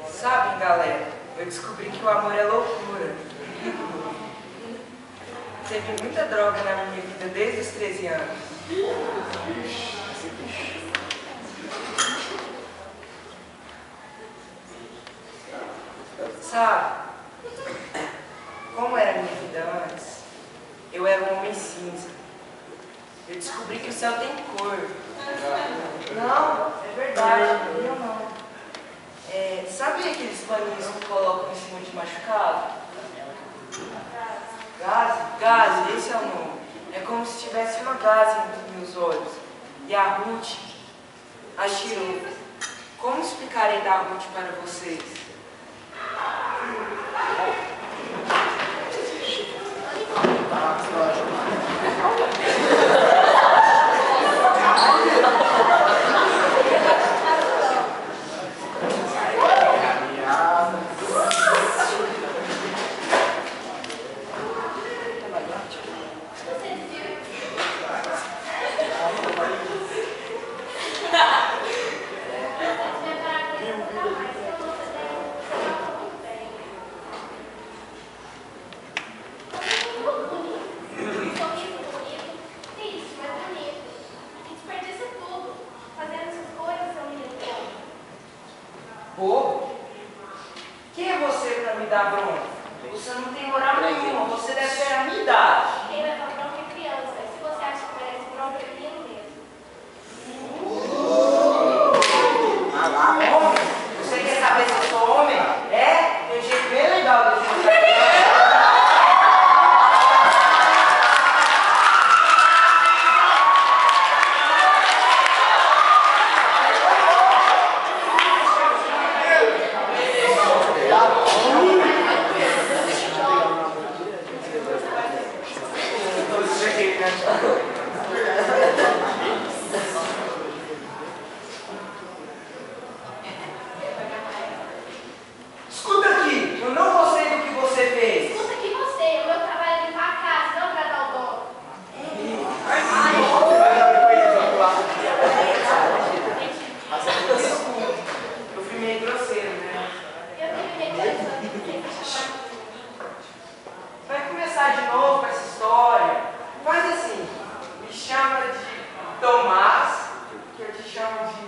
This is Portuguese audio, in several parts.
Sabe, galera, eu descobri que o amor é loucura. Teve muita droga na minha vida desde os 13 anos. Sabe, como era a minha vida antes, eu era um homem cinza. Eu descobri que o céu tem cor. Não, é verdade, eu não. Sabe aqueles paninhos que colocam em cima de machucado? Gaze, esse é o nome. É como se tivesse uma gaze nos meus olhos. E a Ruth, a Chiru. Como explicarei da Ruth para vocês? Pô, quem é você para me dar bronca? Você não tem moral nenhuma, você deve ter a minha idade. Quem vai dar bronca é criança. E se você acha que merece bronca, é menino mesmo. Homem? Você quer saber se eu sou homem? É? Tem um jeito bem legal de mostrar. Escuta aqui, eu não gostei do que você fez. Escuta aqui você, o meu trabalho é limpar a casa, não agradar o dono. Eu fui meio grosseiro, né? Eu tenho medo de você. Vai começar de novo com essa história. Faz assim, me chama de Tomás, que eu te chamo de...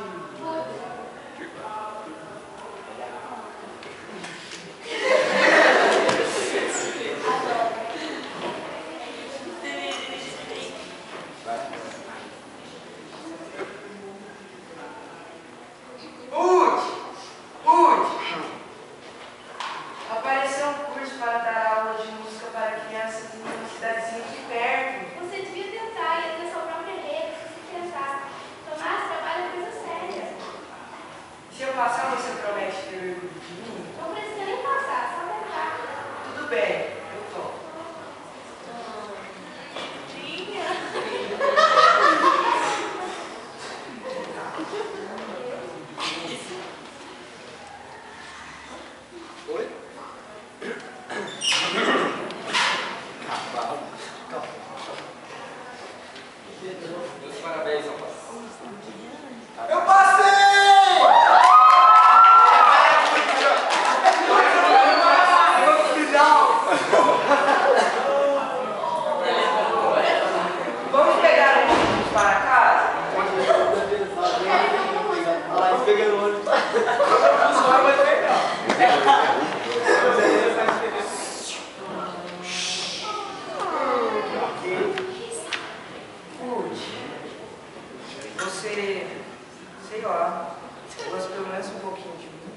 Apareceu um curso para dar aula de música para crianças em uma cidadezinha aqui perto. Você devia tentar e ter sua própria rede, se você tentar. Tomás, trabalho é coisa séria. Se eu passar, você promete ter orgulho de mim? Não precisa nem passar, só tentar. Tudo bem, eu topo. Oi? Meus parabéns, rapaz. Eu passei! Vamos pegar um ônibus para casa? Você, sei lá, gosta pelo menos um pouquinho de mim.